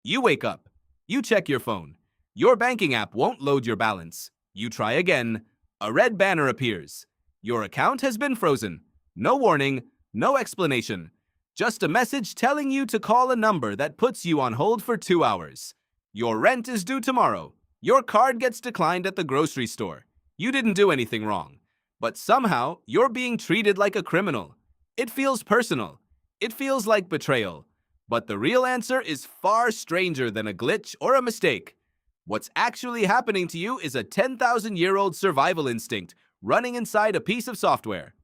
You wake up. You check your phone. Your banking app won't load your balance. You try again. A red banner appears. Your account has been frozen. No warning, no explanation. Just a message telling you to call a number that puts you on hold for 2 hours. Your rent is due tomorrow. Your card gets declined at the grocery store. You didn't do anything wrong. But somehow, you're being treated like a criminal. It feels personal. It feels like betrayal. But the real answer is far stranger than a glitch or a mistake. What's actually happening to you is a 10,000-year-old survival instinct running inside a piece of software.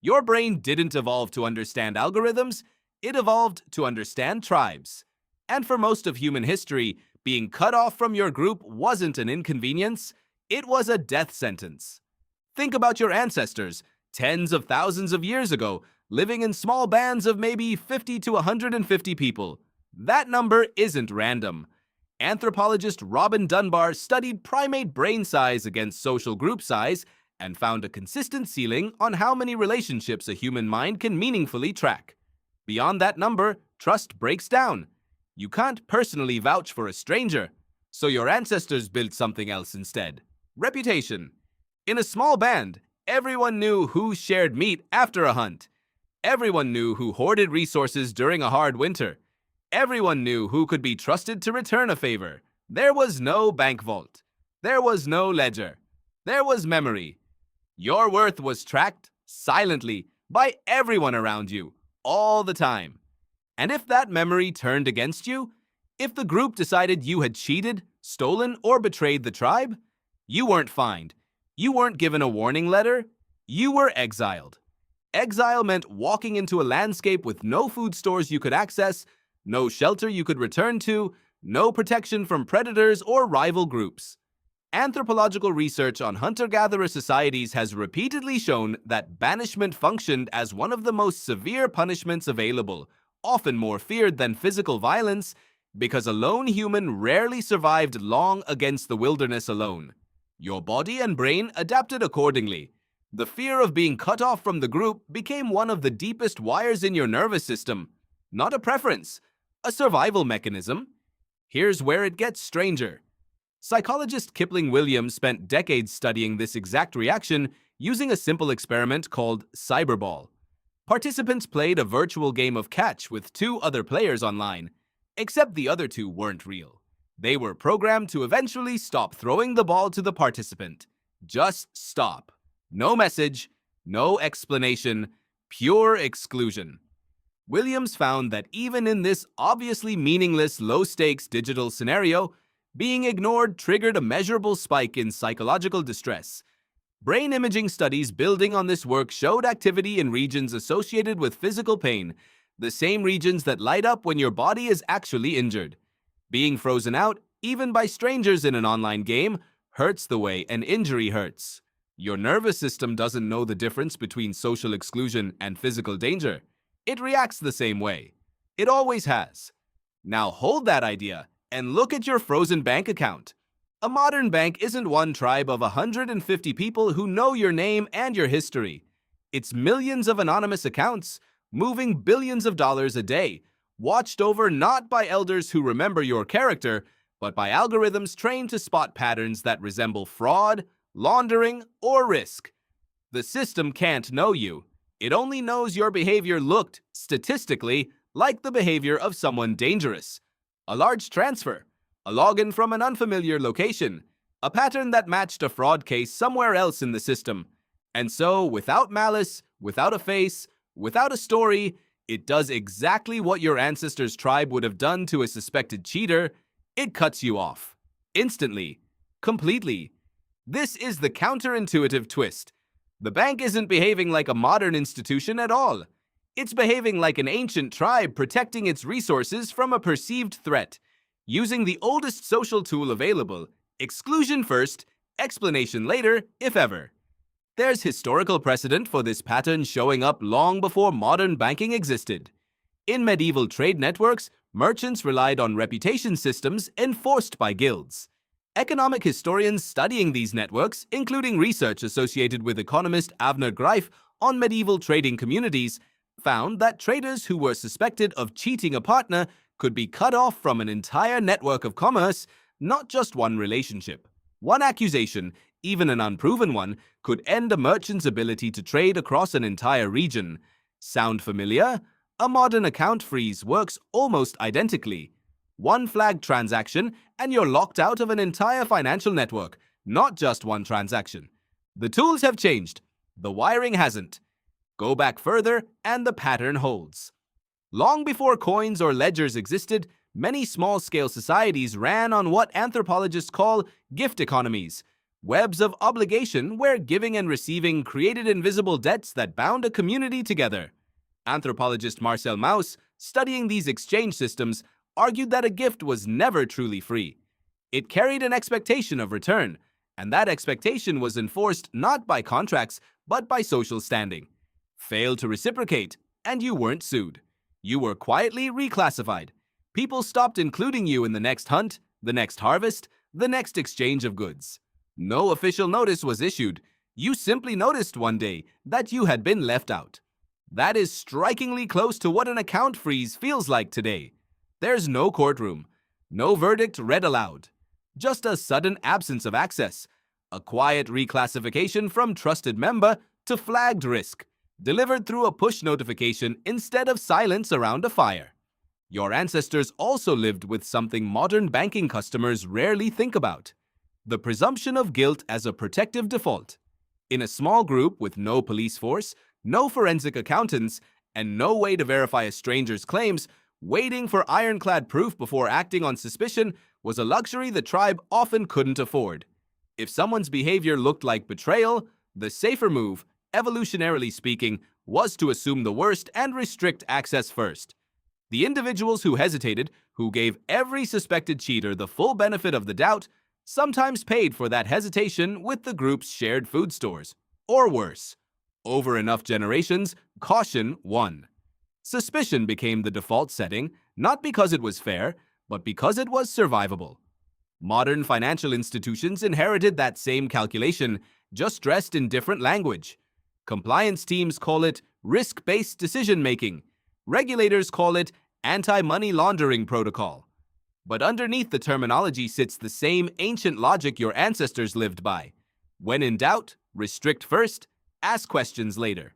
Your brain didn't evolve to understand algorithms, it evolved to understand tribes. And for most of human history, being cut off from your group wasn't an inconvenience, it was a death sentence. Think about your ancestors, tens of thousands of years ago, living in small bands of maybe 50 to 150 people. That number isn't random. Anthropologist Robin Dunbar studied primate brain size against social group size and found a consistent ceiling on how many relationships a human mind can meaningfully track. Beyond that number, trust breaks down. You can't personally vouch for a stranger, so your ancestors built something else instead. Reputation. In a small band, everyone knew who shared meat after a hunt. Everyone knew who hoarded resources during a hard winter. Everyone knew who could be trusted to return a favor. There was no bank vault. There was no ledger. There was memory. Your worth was tracked silently by everyone around you, all the time. And if that memory turned against you, if the group decided you had cheated, stolen, or betrayed the tribe, you weren't fined. You weren't given a warning letter. You were exiled. Exile meant walking into a landscape with no food stores you could access, no shelter you could return to, no protection from predators or rival groups. Anthropological research on hunter-gatherer societies has repeatedly shown that banishment functioned as one of the most severe punishments available, often more feared than physical violence, because a lone human rarely survived long against the wilderness alone. Your body and brain adapted accordingly. The fear of being cut off from the group became one of the deepest wires in your nervous system. Not a preference, a survival mechanism. Here's where it gets stranger. Psychologist Kipling Williams spent decades studying this exact reaction using a simple experiment called Cyberball. Participants played a virtual game of catch with 2 other players online, except the other 2 weren't real. They were programmed to eventually stop throwing the ball to the participant. Just stop. No message, no explanation, pure exclusion. Williams found that even in this obviously meaningless, low-stakes digital scenario, being ignored triggered a measurable spike in psychological distress. Brain imaging studies building on this work showed activity in regions associated with physical pain, the same regions that light up when your body is actually injured. Being frozen out, even by strangers in an online game, hurts the way an injury hurts. Your nervous system doesn't know the difference between social exclusion and physical danger. It reacts the same way. It always has. Now hold that idea and look at your frozen bank account. A modern bank isn't one tribe of 150 people who know your name and your history. It's millions of anonymous accounts, moving billions of dollars a day, watched over not by elders who remember your character, but by algorithms trained to spot patterns that resemble fraud, laundering, or risk. The system can't know you. It only knows your behavior looked, statistically, like the behavior of someone dangerous. A large transfer, a login from an unfamiliar location, a pattern that matched a fraud case somewhere else in the system. And so, without malice, without a face, without a story, it does exactly what your ancestors' tribe would have done to a suspected cheater. It cuts you off. Instantly. Completely. This is the counterintuitive twist. The bank isn't behaving like a modern institution at all. It's behaving like an ancient tribe protecting its resources from a perceived threat, using the oldest social tool available, exclusion first, explanation later, if ever. There's historical precedent for this pattern showing up long before modern banking existed. In medieval trade networks, merchants relied on reputation systems enforced by guilds. Economic historians studying these networks, including research associated with economist Avner Greif on medieval trading communities, found that traders who were suspected of cheating a partner could be cut off from an entire network of commerce, not just one relationship. One accusation, even an unproven one, could end a merchant's ability to trade across an entire region. Sound familiar? A modern account freeze works almost identically. One flagged transaction, and you're locked out of an entire financial network, not just one transaction. The tools have changed. The wiring hasn't. Go back further, and the pattern holds. Long before coins or ledgers existed, many small-scale societies ran on what anthropologists call gift economies, webs of obligation where giving and receiving created invisible debts that bound a community together. Anthropologist Marcel Mauss, studying these exchange systems, argued that a gift was never truly free. It carried an expectation of return, and that expectation was enforced not by contracts, but by social standing. Failed to reciprocate, and you weren't sued. You were quietly reclassified. People stopped including you in the next hunt, the next harvest, the next exchange of goods. No official notice was issued. You simply noticed one day that you had been left out. That is strikingly close to what an account freeze feels like today. There's no courtroom, no verdict read aloud, just a sudden absence of access, a quiet reclassification from trusted member to flagged risk, delivered through a push notification instead of silence around a fire. Your ancestors also lived with something modern banking customers rarely think about: the presumption of guilt as a protective default. In a small group with no police force, no forensic accountants, and no way to verify a stranger's claims, waiting for ironclad proof before acting on suspicion was a luxury the tribe often couldn't afford. If someone's behavior looked like betrayal, the safer move, evolutionarily speaking, was to assume the worst and restrict access first. The individuals who hesitated, who gave every suspected cheater the full benefit of the doubt, sometimes paid for that hesitation with the group's shared food stores. Or worse. Over enough generations, caution won. Suspicion became the default setting, not because it was fair, but because it was survivable. Modern financial institutions inherited that same calculation, just dressed in different language. Compliance teams call it risk-based decision-making. Regulators call it anti-money laundering protocol. But underneath the terminology sits the same ancient logic your ancestors lived by. When in doubt, restrict first, ask questions later.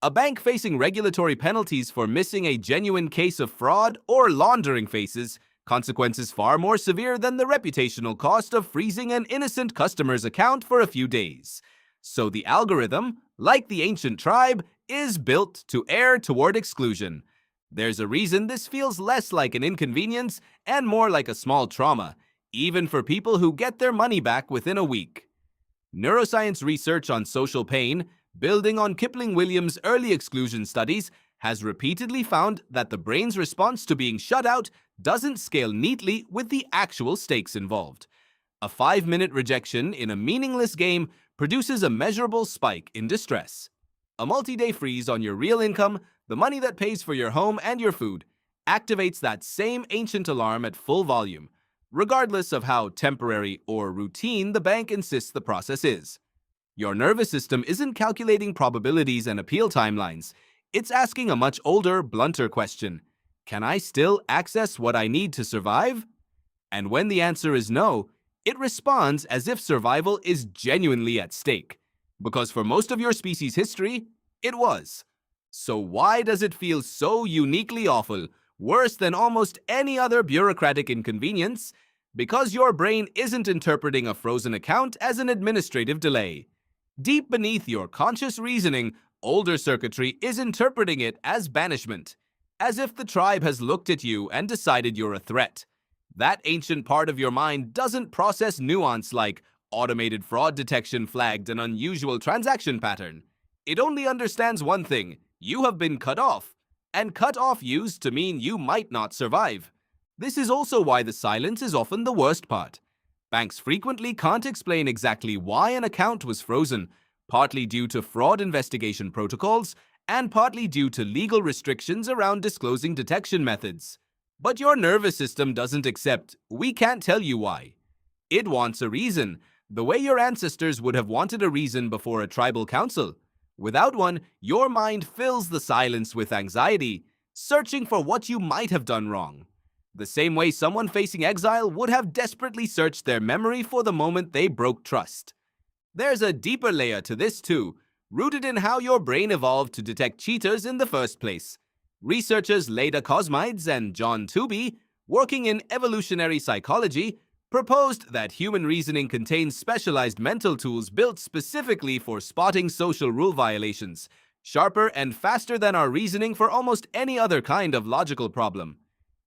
A bank facing regulatory penalties for missing a genuine case of fraud or laundering faces consequences far more severe than the reputational cost of freezing an innocent customer's account for a few days. So the algorithm, like the ancient tribe, is built to err toward exclusion. There's a reason this feels less like an inconvenience and more like a small trauma, even for people who get their money back within a week. Neuroscience research on social pain, building on Kipling Williams' early exclusion studies, has repeatedly found that the brain's response to being shut out doesn't scale neatly with the actual stakes involved. A 5-minute rejection in a meaningless game produces a measurable spike in distress. A multi-day freeze on your real income, the money that pays for your home and your food, activates that same ancient alarm at full volume, regardless of how temporary or routine the bank insists the process is. Your nervous system isn't calculating probabilities and appeal timelines. It's asking a much older, blunter question. Can I still access what I need to survive? And when the answer is no, it responds as if survival is genuinely at stake. Because for most of your species' history, it was. So why does it feel so uniquely awful, worse than almost any other bureaucratic inconvenience? Because your brain isn't interpreting a frozen account as an administrative delay. Deep beneath your conscious reasoning, older circuitry is interpreting it as banishment, as if the tribe has looked at you and decided you're a threat. That ancient part of your mind doesn't process nuance like automated fraud detection flagged an unusual transaction pattern. It only understands one thing: you have been cut off, and cut off used to mean you might not survive. This is also why the silence is often the worst part. Banks frequently can't explain exactly why an account was frozen, partly due to fraud investigation protocols, and partly due to legal restrictions around disclosing detection methods. But your nervous system doesn't accept, "We can't tell you why." It wants a reason, the way your ancestors would have wanted a reason before a tribal council. Without one, your mind fills the silence with anxiety, searching for what you might have done wrong. the same way someone facing exile would have desperately searched their memory for the moment they broke trust. There's a deeper layer to this too, rooted in how your brain evolved to detect cheaters in the first place. Researchers Leda Cosmides and Tooby, working in evolutionary psychology, proposed that human reasoning contains specialized mental tools built specifically for spotting social rule violations, sharper and faster than our reasoning for almost any other kind of logical problem.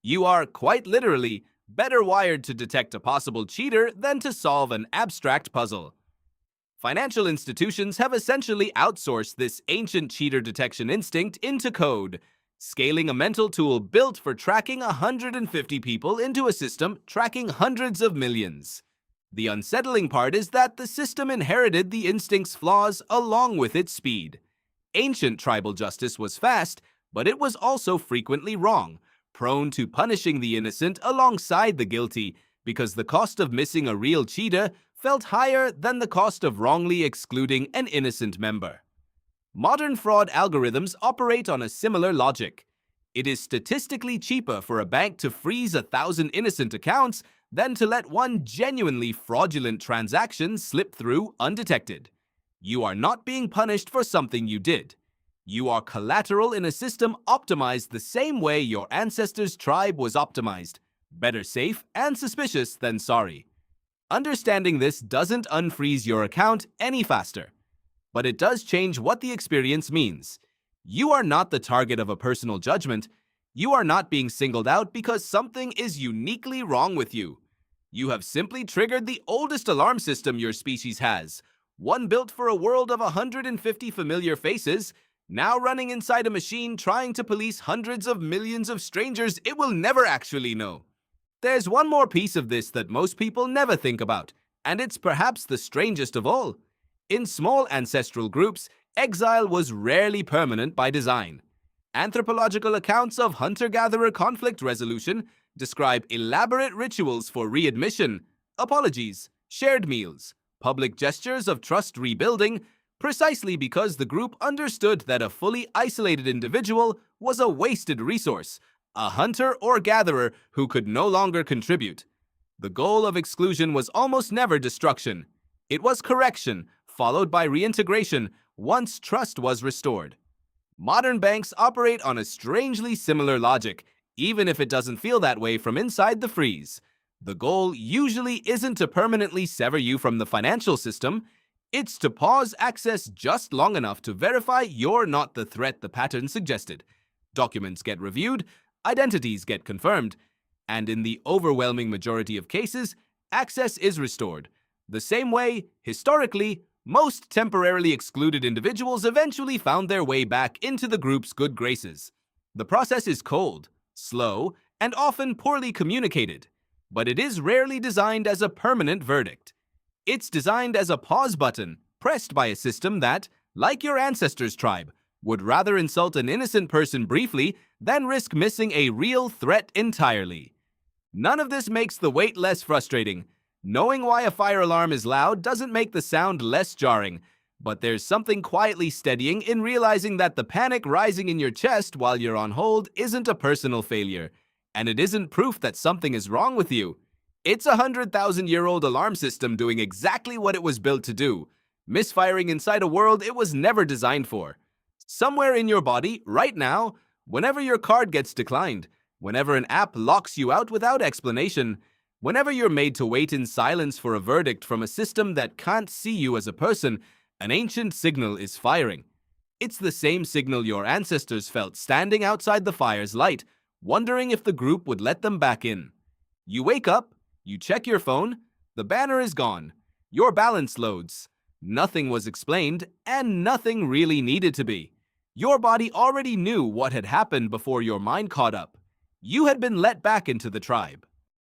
You are, quite literally, better wired to detect a possible cheater than to solve an abstract puzzle. Financial institutions have essentially outsourced this ancient cheater detection instinct into code, scaling a mental tool built for tracking 150 people into a system tracking hundreds of millions. The unsettling part is that the system inherited the instinct's flaws along with its speed. Ancient tribal justice was fast, but it was also frequently wrong, prone to punishing the innocent alongside the guilty, because the cost of missing a real cheater felt higher than the cost of wrongly excluding an innocent member. Modern fraud algorithms operate on a similar logic. It is statistically cheaper for a bank to freeze 1,000 innocent accounts than to let one genuinely fraudulent transaction slip through undetected. You are not being punished for something you did. You are collateral in a system optimized the same way your ancestors' tribe was optimized, better safe and suspicious than sorry. Understanding this doesn't unfreeze your account any faster, but it does change what the experience means. You are not the target of a personal judgment. You are not being singled out because something is uniquely wrong with you. You have simply triggered the oldest alarm system your species has, one built for a world of 150 familiar faces, now running inside a machine trying to police hundreds of millions of strangers it will never actually know. There's one more piece of this that most people never think about, and it's perhaps the strangest of all. In small ancestral groups, exile was rarely permanent by design. Anthropological accounts of hunter-gatherer conflict resolution describe elaborate rituals for readmission, apologies, shared meals, public gestures of trust rebuilding, precisely because the group understood that a fully isolated individual was a wasted resource, a hunter or gatherer who could no longer contribute. The goal of exclusion was almost never destruction. It was correction, followed by reintegration once trust was restored. Modern banks operate on a strangely similar logic, even if it doesn't feel that way from inside the freeze. The goal usually isn't to permanently sever you from the financial system. It's to pause access just long enough to verify you're not the threat the pattern suggested. Documents get reviewed, identities get confirmed, and in the overwhelming majority of cases, access is restored. The same way, historically, most temporarily excluded individuals eventually found their way back into the group's good graces. The process is cold, slow, and often poorly communicated, but it is rarely designed as a permanent verdict. It's designed as a pause button pressed by a system that, like your ancestors' tribe, would rather insult an innocent person briefly than risk missing a real threat entirely. None of this makes the wait less frustrating. Knowing why a fire alarm is loud doesn't make the sound less jarring, but there's something quietly steadying in realizing that the panic rising in your chest while you're on hold isn't a personal failure, and it isn't proof that something is wrong with you. It's a 100,000-year-old alarm system doing exactly what it was built to do, misfiring inside a world it was never designed for. Somewhere in your body, right now, whenever your card gets declined, whenever an app locks you out without explanation, whenever you're made to wait in silence for a verdict from a system that can't see you as a person, an ancient signal is firing. It's the same signal your ancestors felt standing outside the fire's light, wondering if the group would let them back in. You wake up, you check your phone, the banner is gone, your balance loads. Nothing was explained, and nothing really needed to be. Your body already knew what had happened before your mind caught up. You had been let back into the tribe.